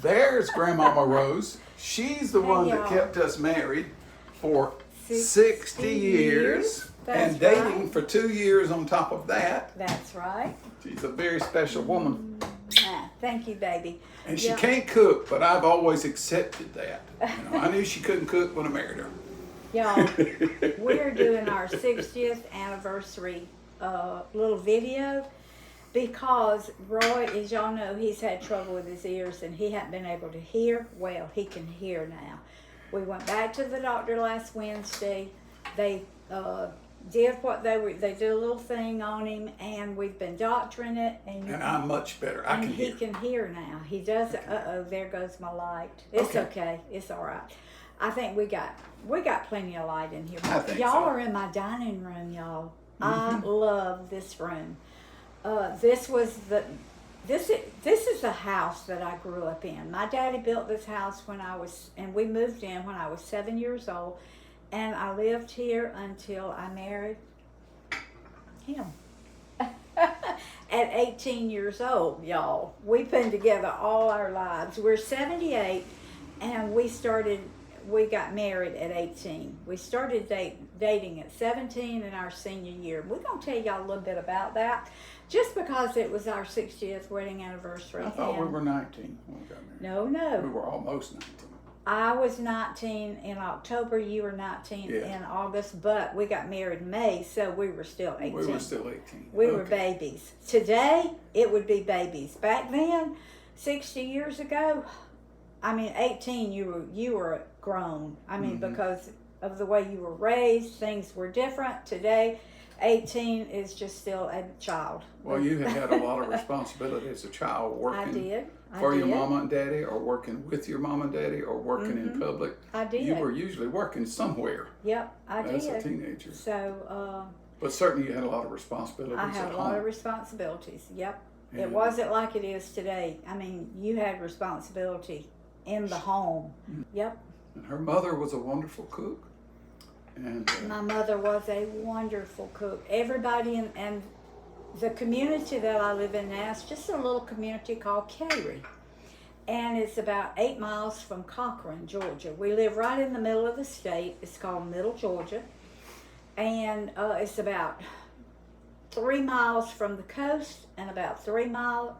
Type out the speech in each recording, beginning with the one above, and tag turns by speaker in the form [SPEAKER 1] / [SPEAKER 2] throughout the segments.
[SPEAKER 1] There's Grandmama Rose. She's the one that
[SPEAKER 2] y'all.
[SPEAKER 1] kept us married for 60
[SPEAKER 2] 60
[SPEAKER 1] years.
[SPEAKER 2] That's
[SPEAKER 1] And dating
[SPEAKER 2] right.
[SPEAKER 1] for 2 years on top of that.
[SPEAKER 2] That's right.
[SPEAKER 1] She's a very special woman.
[SPEAKER 2] Thank you, baby.
[SPEAKER 1] And she
[SPEAKER 2] Yeah.
[SPEAKER 1] can't cook, but I've always accepted that. You know, I knew she couldn't cook when I married her.
[SPEAKER 2] Y'all, we're doing our 60th anniversary little video because Roy, as y'all know, he's had trouble with his ears and he hadn't been able to hear. Well, he can hear now. We went back to the doctor last Wednesday. They did what they did a little thing on him, and we've been doctoring it.
[SPEAKER 1] And I'm much better. I
[SPEAKER 2] and
[SPEAKER 1] can
[SPEAKER 2] he
[SPEAKER 1] hear.
[SPEAKER 2] can hear now. He does. There goes my light. It's okay. It's all right. I think we got plenty of light in here.
[SPEAKER 1] I think
[SPEAKER 2] Y'all
[SPEAKER 1] so.
[SPEAKER 2] are in my dining room, y'all. I love this room. This is the house that I grew up in. My daddy built this house and we moved in when I was 7 years old, and I lived here until I married him. At 18 years old, y'all. We've been together all our lives. We're 78, and we got married at 18. We started dating at 17 in our senior year. We're going to tell y'all a little bit about that, just because it was our 60th wedding anniversary.
[SPEAKER 1] I thought we were 19 when we got married.
[SPEAKER 2] No.
[SPEAKER 1] We were almost 19.
[SPEAKER 2] I was 19 in October. You were 19
[SPEAKER 1] Yeah.
[SPEAKER 2] in August, but we got married in May, so we were still 18.
[SPEAKER 1] We were still 18.
[SPEAKER 2] We were babies. Today, it would be babies. Back then, 60 years ago, 18, you were grown. Because of the way you were raised, things were different. Today, 18 is just still a child.
[SPEAKER 1] Well, you had a lot of responsibility as a child, working
[SPEAKER 2] I did.
[SPEAKER 1] for your mama and daddy, or working with your mama and daddy, or working in public.
[SPEAKER 2] I did.
[SPEAKER 1] You were usually working somewhere
[SPEAKER 2] Yep, I did.
[SPEAKER 1] as a teenager.
[SPEAKER 2] So,
[SPEAKER 1] But certainly you had a lot of responsibilities
[SPEAKER 2] I had
[SPEAKER 1] at
[SPEAKER 2] a lot of
[SPEAKER 1] home.
[SPEAKER 2] responsibilities. Yep. It
[SPEAKER 1] And-
[SPEAKER 2] wasn't like it is today. You had responsibility in the home. Yep.
[SPEAKER 1] And her mother was a wonderful cook. And
[SPEAKER 2] My mother was a wonderful cook. Everybody and the community that I live in now is just a little community called Cary. And it's about 8 miles from Cochran, Georgia. We live right in the middle of the state. It's called Middle Georgia. And it's about 3 miles from the coast and about 3 hours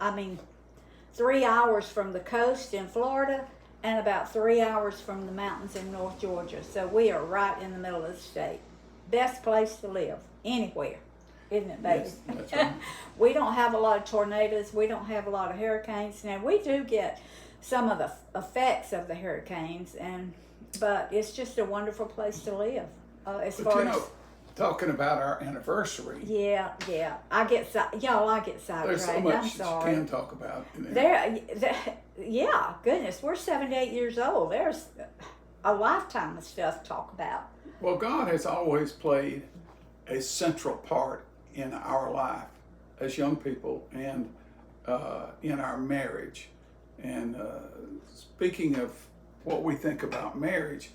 [SPEAKER 2] from the coast in Florida and about 3 hours from the mountains in North Georgia. So we are right in the middle of the state. Best place to live anywhere, isn't it, baby?
[SPEAKER 1] yes, that's right.
[SPEAKER 2] We don't have a lot of tornadoes. We don't have a lot of hurricanes. Now, we do get some of the effects of the hurricanes, but it's just a wonderful place to live. As
[SPEAKER 1] But
[SPEAKER 2] far
[SPEAKER 1] you
[SPEAKER 2] as
[SPEAKER 1] know, talking about our anniversary,
[SPEAKER 2] yeah, I get sidetracked.
[SPEAKER 1] there's so
[SPEAKER 2] I'm
[SPEAKER 1] much that you
[SPEAKER 2] sorry.
[SPEAKER 1] can talk about.
[SPEAKER 2] Yeah, goodness, we're 78 years old. There's a lifetime of stuff to talk about.
[SPEAKER 1] Well, God has always played a central part in our life as young people and in our marriage. And speaking of what we think about marriage,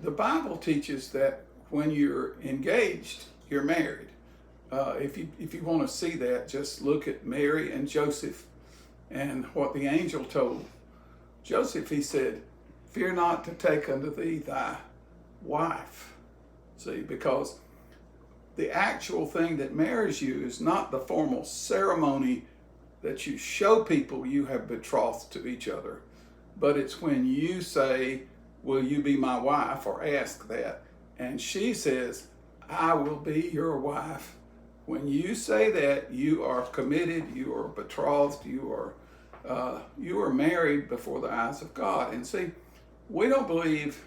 [SPEAKER 1] the Bible teaches that when you're engaged, you're married. If you want to see that, just look at Mary and Joseph and what the angel told Joseph. He said, "Fear not to take unto thee thy wife." See, because the actual thing that marries you is not the formal ceremony that you show people you have betrothed to each other, but it's when you say, "Will you be my wife?" or ask that, and she says, "I will be your wife." When you say that, you are committed, you are betrothed, you are married before the eyes of God. And see, we don't believe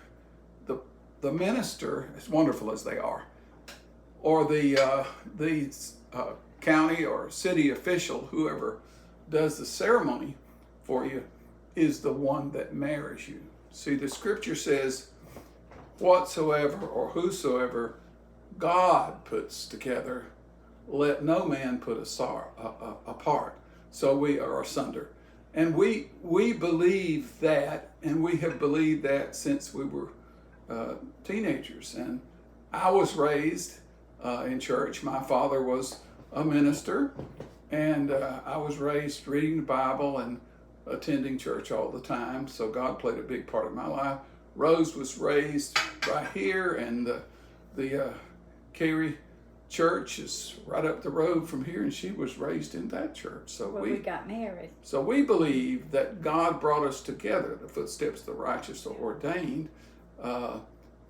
[SPEAKER 1] the minister, as wonderful as they are, or the county or city official, whoever does the ceremony for you, is the one that marries you. See, the scripture says, "Whatsoever or whosoever God puts together, let no man put apart." So we are asunder. And we believe that, and we have believed that since we were teenagers. And I was raised in church. My father was a minister, and I was raised reading the Bible and attending church all the time, so God played a big part in my life. Rose was raised right here, and the Carey church is right up the road from here, and she was raised in that church. So
[SPEAKER 2] Well, we got married.
[SPEAKER 1] So we believe that God brought us together. The footsteps of the righteous are ordained,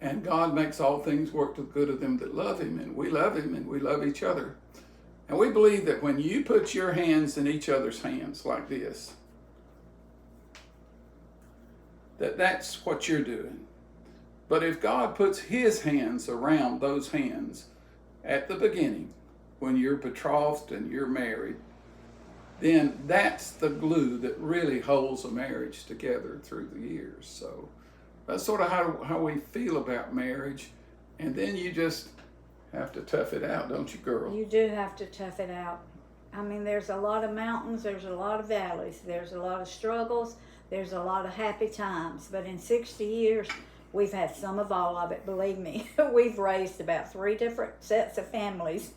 [SPEAKER 1] and God makes all things work to the good of them that love Him, and we love Him, and we love each other. And we believe that when you put your hands in each other's hands like this, that's what you're doing. But if God puts His hands around those hands at the beginning, when you're betrothed and you're married, then that's the glue that really holds a marriage together through the years. So that's sort of how we feel about marriage. And then you just have to tough it out, don't you, girl?
[SPEAKER 2] You do have to tough it out. I mean, there's a lot of mountains, there's a lot of valleys, there's a lot of struggles, there's a lot of happy times. But in 60 years, we've had some of all of it, believe me. We've raised about 3 different sets of families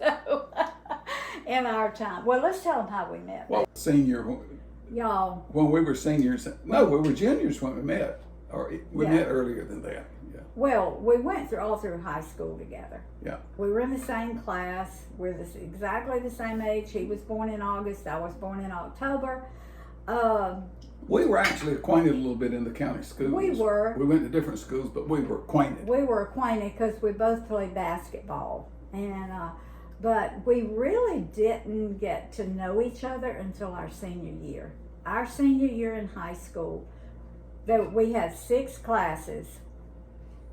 [SPEAKER 2] in our time. Well, let's tell them how we met.
[SPEAKER 1] Well,
[SPEAKER 2] Y'all.
[SPEAKER 1] When we were seniors, no, we were juniors when we met. Or we met earlier than that. Yeah.
[SPEAKER 2] Well, we went all through high school together.
[SPEAKER 1] Yeah.
[SPEAKER 2] We were in the same class. We're exactly the same age. He was born in August. I was born in October.
[SPEAKER 1] We were actually acquainted a little bit in the county schools.
[SPEAKER 2] We were.
[SPEAKER 1] We went to different schools, but we were acquainted.
[SPEAKER 2] We were acquainted because we both played basketball. And but we really didn't get to know each other until our senior year. Our senior year in high school, we had 6 classes.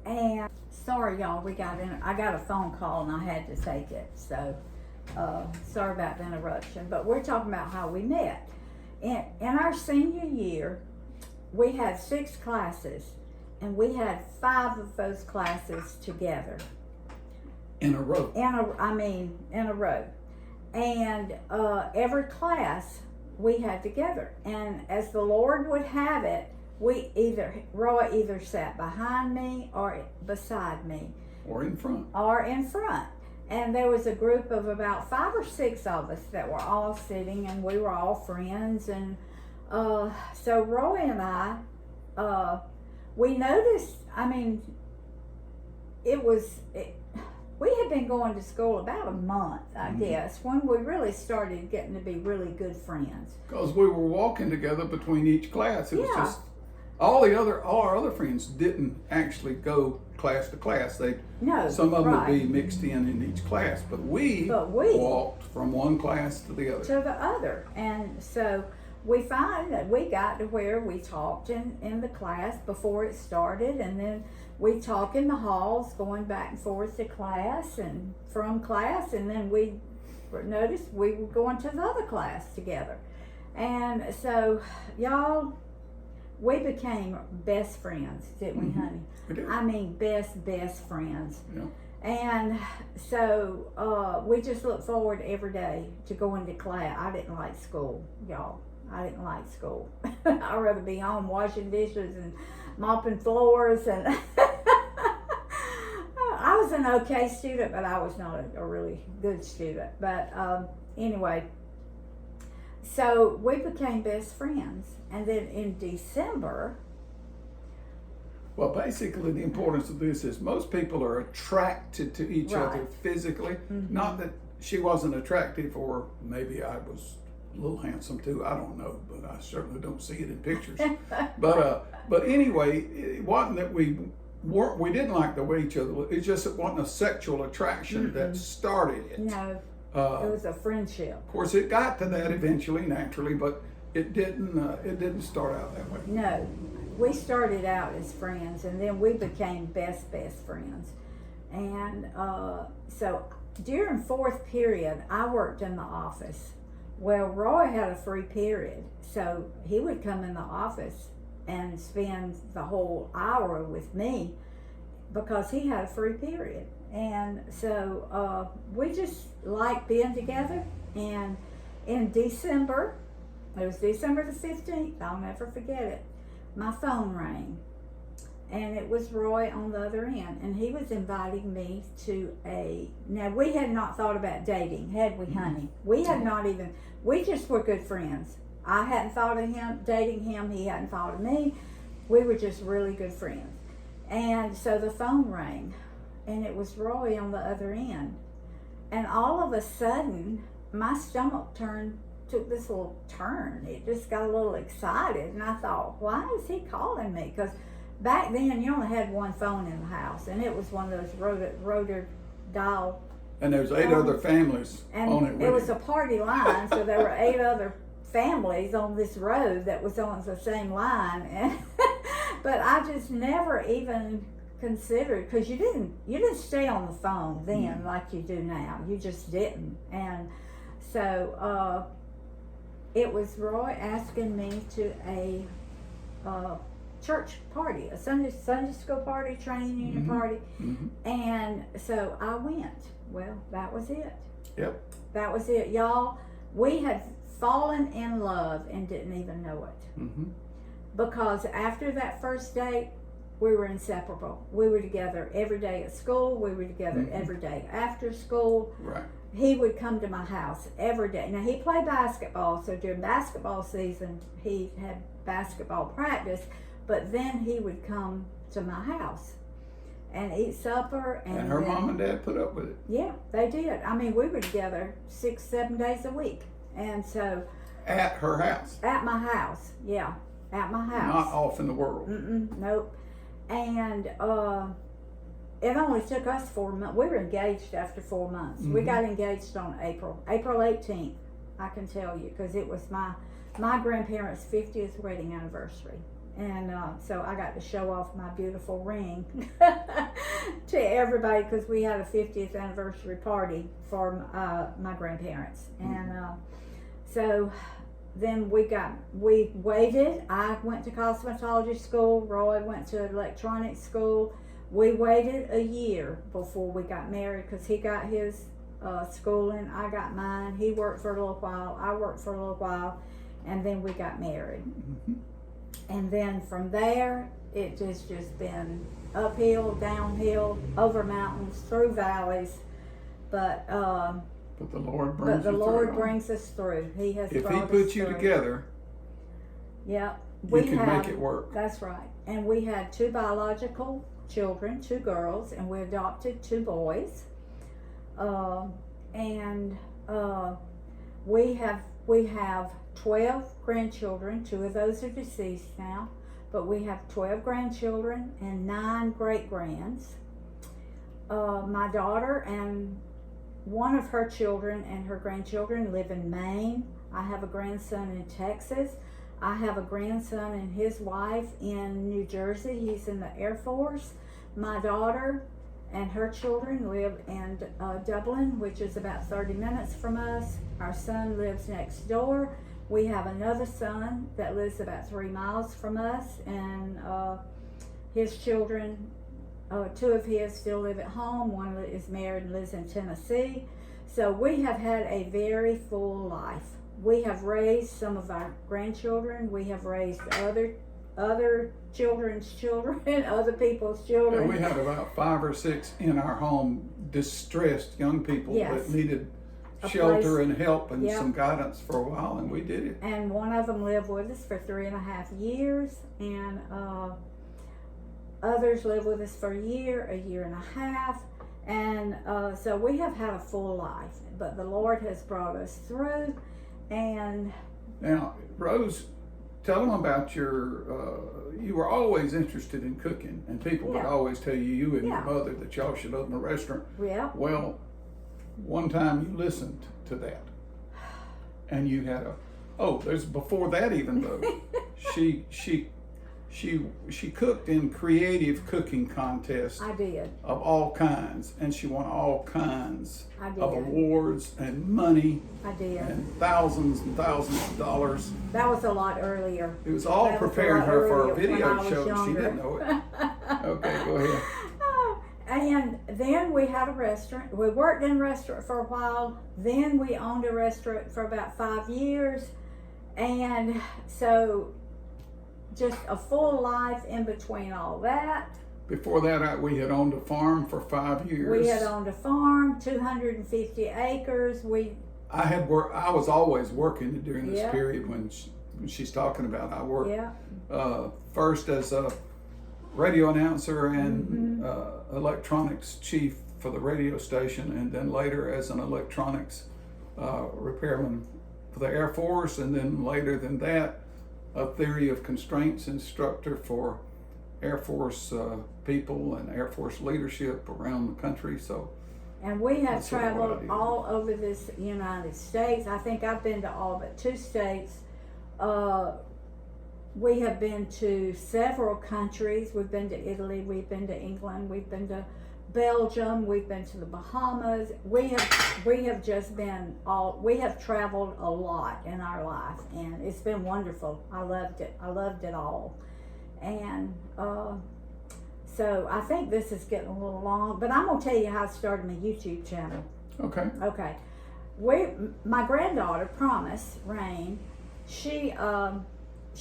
[SPEAKER 2] And sorry, y'all, I got a phone call and I had to take it. So sorry about the interruption. But we're talking about how we met. In our senior year, we had 6 classes, and we had 5 of those classes together.
[SPEAKER 1] In a row.
[SPEAKER 2] In a row. And every class we had together. And as the Lord would have it, Roy either sat behind me or beside me.
[SPEAKER 1] Or in front.
[SPEAKER 2] And there was a group of about 5 or 6 of us that were all sitting, and we were all friends. And so Roy and I, we noticed, we had been going to school about a month, I guess, when we really started getting to be really good friends.
[SPEAKER 1] Because we were walking together between each class. It was just, all our other friends didn't actually go class to class. Some of them would be mixed in each class, but we walked from one class to the other. And so we find that we got to where we talked in the class before it started, and then we talk in the halls going back and forth to class and from class, and then we noticed we were going to the other class together. And so, y'all, we became best friends, didn't we, honey? We did.
[SPEAKER 2] Best friends.
[SPEAKER 1] Yeah.
[SPEAKER 2] And so we just look forward every day to going to class. I didn't like school, y'all. I didn't like school. I'd rather be home washing dishes and mopping floors. And I was an okay student, but I was not a really good student. But anyway, so we became best friends. And then in December...
[SPEAKER 1] Well, basically the importance of this is most people are attracted to each other physically. Not that she wasn't attractive, or maybe I was a little handsome too, I don't know, but I certainly don't see it in pictures. But anyway, it wasn't that we didn't like the way each other looked. It's just it wasn't a sexual attraction that started it.
[SPEAKER 2] No, it was a friendship.
[SPEAKER 1] Of course, it got to that eventually, naturally, but it didn't start out that way.
[SPEAKER 2] No, we started out as friends, and then we became best friends. And so during 4th period, I worked in the office. Well, Roy had a free period, so he would come in the office and spend the whole hour with me because he had a free period. And so we just liked being together. And in December, it was December the 15th, I'll never forget it, my phone rang. And it was Roy on the other end, and he was inviting me to now we had not thought about dating, had we, honey? We had not even, we just were good friends. I hadn't thought of him dating him. He hadn't thought of me. We were just really good friends. And so the phone rang, and it was Roy on the other end. And all of a sudden, my stomach took this little turn. It just got a little excited, and I thought, why is he calling me? Because back then, you only had one phone in the house, and it was one of those rotor dial.
[SPEAKER 1] And there's 8 other families on it.
[SPEAKER 2] And it was a party line, so there were 8 other families on this road that was on the same line. And but I just never even considered, because you didn't stay on the phone then like you do now. You just didn't. And so it was Roy asking me to a church party, a Sunday school party, training union party. And so I went. Well, that was it.
[SPEAKER 1] Yep.
[SPEAKER 2] That was it, y'all. We had fallen in love and didn't even know it. Because after that first date, we were inseparable. We were together every day at school. We were together every day after school.
[SPEAKER 1] Right.
[SPEAKER 2] He would come to my house every day. Now, he played basketball, so during basketball season, he had basketball practice, but then he would come to my house and eat supper.
[SPEAKER 1] And her mom and dad put up with it.
[SPEAKER 2] Yeah, they did. I mean, we were together 6-7 days a week. And so...
[SPEAKER 1] At her house.
[SPEAKER 2] At my house, yeah. At my house.
[SPEAKER 1] Not off in the world.
[SPEAKER 2] Nope. And it only took us 4 months. We were engaged after 4 months. We got engaged on April 18th, I can tell you, because it was my grandparents' 50th wedding anniversary. And so I got to show off my beautiful ring to everybody, because we had a 50th anniversary party for my grandparents. And so then we waited. I went to cosmetology school. Roy went to electronics school. We waited a year before we got married, because he got his schooling, I got mine. He worked for a little while, I worked for a little while, and then we got married. And then from there, it just been uphill, downhill, over mountains, through valleys. But
[SPEAKER 1] the Lord
[SPEAKER 2] brings us through. He has
[SPEAKER 1] if
[SPEAKER 2] brought
[SPEAKER 1] He
[SPEAKER 2] us
[SPEAKER 1] puts you
[SPEAKER 2] through.
[SPEAKER 1] together,
[SPEAKER 2] yeah,
[SPEAKER 1] you can make it work.
[SPEAKER 2] That's right. And we had 2 biological children, 2 girls, and we adopted 2 boys. We have 12 grandchildren. 2 of those are deceased now, but we have 12 grandchildren and 9 great-grands. My daughter and one of her children and her grandchildren live in Maine. I have a grandson in Texas. I have a grandson and his wife in New Jersey. He's in the Air Force. My daughter and her children live in Dublin, which is about 30 minutes from us. Our son lives next door. We have another son that lives about 3 miles from us, and his children, 2 of his still live at home. One is married and lives in Tennessee. So we have had a very full life. We have raised some of our grandchildren. We have raised other children's children, other people's children.
[SPEAKER 1] And we had about 5 or 6 in our home, distressed young people that needed shelter and help and some guidance for a while, and we did it.
[SPEAKER 2] And one of them lived with us for 3.5 years, and others lived with us for a year and a half. And so we have had a full life, but the Lord has brought us through. And
[SPEAKER 1] now, Rose, tell them about you were always interested in cooking, and people would always tell you and your mother that y'all should open a restaurant.
[SPEAKER 2] Yeah.
[SPEAKER 1] Well, one time you listened to that, and you had there's before that even though. She cooked in creative cooking contests.
[SPEAKER 2] I did.
[SPEAKER 1] Of all kinds, and she won all kinds
[SPEAKER 2] I did.
[SPEAKER 1] of awards and money.
[SPEAKER 2] I did.
[SPEAKER 1] And thousands of dollars.
[SPEAKER 2] That was a lot earlier.
[SPEAKER 1] It was all preparing her for a video show, and she
[SPEAKER 2] younger.
[SPEAKER 1] didn't know it. Okay, go ahead.
[SPEAKER 2] And then we had a restaurant. We worked in a restaurant for a while. Then we owned a restaurant for about 5 years. And so just a full life in between all that.
[SPEAKER 1] Before that, we had owned a farm for 5 years.
[SPEAKER 2] We had owned a farm, 250 acres.
[SPEAKER 1] I was always working during this
[SPEAKER 2] Yeah.
[SPEAKER 1] period when she's talking about. I worked
[SPEAKER 2] Yeah.
[SPEAKER 1] first as a radio announcer and
[SPEAKER 2] Mm-hmm.
[SPEAKER 1] electronics chief for the radio station, and then later as an electronics repairman for the Air Force, and then later than that, a theory of constraints instructor for Air Force people and Air Force leadership around the country. So,
[SPEAKER 2] And we have
[SPEAKER 1] that's sort of what I
[SPEAKER 2] traveled
[SPEAKER 1] do.
[SPEAKER 2] all over this United States. I think I've been to all but 2 states. We have been to several countries. We've been to Italy, we've been to England, we've been to Belgium, we've been to the Bahamas. We have just been we have traveled a lot in our life, and it's been wonderful. I loved it all. And so I think this is getting a little long, but I'm gonna tell you how I started my YouTube channel.
[SPEAKER 1] okay.
[SPEAKER 2] Okay. My granddaughter, Promise Rain, she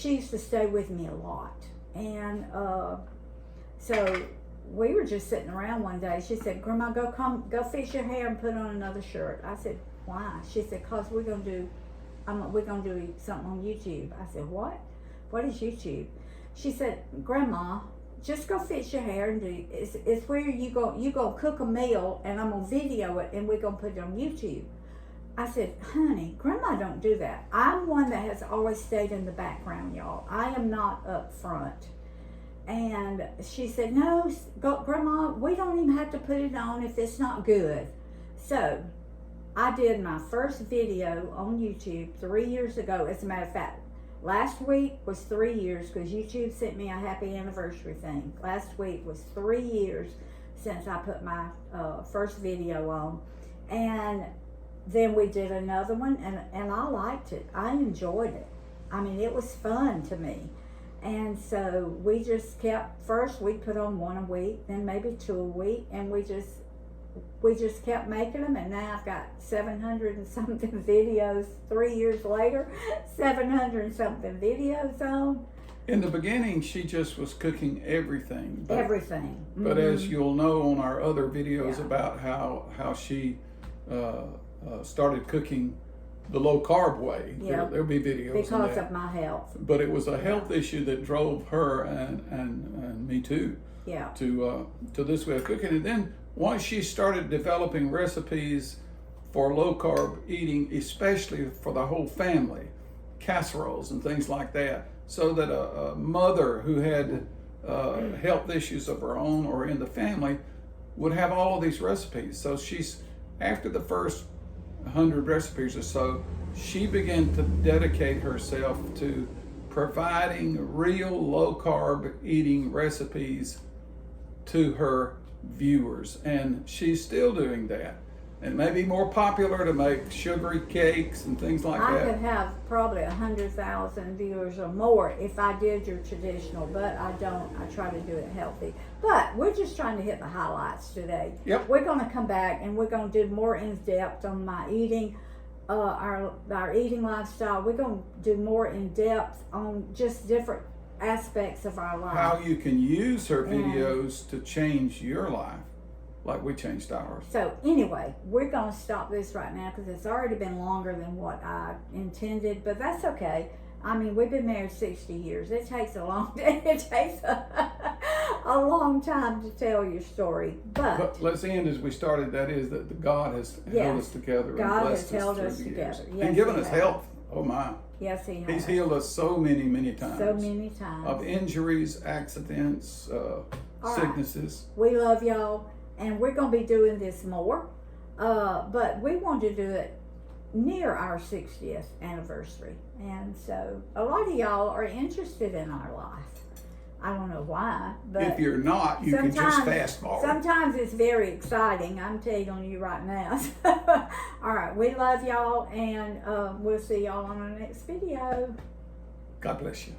[SPEAKER 2] used to stay with me a lot. And so we were just sitting around one day. She said, Grandma, go fix your hair and put on another shirt. I said, why? She said, cause we're gonna do something on YouTube. I said, what? What is YouTube? She said, Grandma, just go fix your hair and do it's where you go cook a meal, and I'm gonna video it and we're gonna put it on YouTube. I said, honey, Grandma don't do that. I'm one that has always stayed in the background, y'all. I am not up front. And she said, no, Grandma, we don't even have to put it on if it's not good. So I did my first video on YouTube 3 years ago. As a matter of fact, last week was 3 years, because YouTube sent me a happy anniversary thing. Last week was 3 years since I put my first video on. And then we did another one, and I liked it. I enjoyed it. I mean, it was fun to me. And so we just kept, first we put on 1 a week, then maybe 2 a week, and we just kept making them, and now I've got 700 and something videos 3 years later, 700 and something videos on.
[SPEAKER 1] In the beginning, she just was cooking everything.
[SPEAKER 2] Everything.
[SPEAKER 1] But as you'll know on our other videos
[SPEAKER 2] Yeah.
[SPEAKER 1] about how she started cooking the low carb way,
[SPEAKER 2] Yeah.
[SPEAKER 1] there'll be videos on
[SPEAKER 2] Because
[SPEAKER 1] that.
[SPEAKER 2] of my health.
[SPEAKER 1] But it was a health issue that drove her and me too
[SPEAKER 2] Yeah.
[SPEAKER 1] to this way of cooking. And then once she started developing recipes for low carb eating, especially for the whole family, casseroles and things like that, so that a mother who had health issues of her own or in the family would have all of these recipes. So she's, after the first 100 recipes or so, she began to dedicate herself to providing real low carb eating recipes to her viewers, and she's still doing that. It may be more popular to make sugary cakes and things like
[SPEAKER 2] I
[SPEAKER 1] that.
[SPEAKER 2] could have probably 100,000 viewers or more if I did your traditional, but I don't. I try to do it healthy. But we're just trying to hit the highlights today.
[SPEAKER 1] Yep.
[SPEAKER 2] We're going to come back and we're going to do more in depth on my eating, our eating lifestyle. We're going to do more in depth on just different aspects of our life.
[SPEAKER 1] How you can use her
[SPEAKER 2] Yeah.
[SPEAKER 1] videos to change your life, like we changed ours.
[SPEAKER 2] So anyway, we're going to stop this right now because it's already been longer than what I intended, but that's okay. I mean, we've been married 60 years. It takes a long it takes a long time to tell your story,
[SPEAKER 1] But let's end as we started. That is that the God has held us together
[SPEAKER 2] God
[SPEAKER 1] and
[SPEAKER 2] has
[SPEAKER 1] blessed
[SPEAKER 2] held
[SPEAKER 1] us
[SPEAKER 2] us
[SPEAKER 1] through the
[SPEAKER 2] together.
[SPEAKER 1] years.
[SPEAKER 2] Yes,
[SPEAKER 1] And given
[SPEAKER 2] He
[SPEAKER 1] us
[SPEAKER 2] has.
[SPEAKER 1] health. Oh my.
[SPEAKER 2] yes, He has.
[SPEAKER 1] He's healed us so many times.
[SPEAKER 2] So many times.
[SPEAKER 1] Of injuries, accidents,
[SPEAKER 2] right.
[SPEAKER 1] sicknesses.
[SPEAKER 2] We love y'all, and we're going to be doing this more, but we want to do it near our 60th anniversary, and so a lot of y'all are interested in our life. I don't know why, but
[SPEAKER 1] If you're not, you can just fast forward.
[SPEAKER 2] Sometimes it's very exciting. I'm telling you right now. All right, we love y'all, and we'll see y'all on our next video.
[SPEAKER 1] God bless you.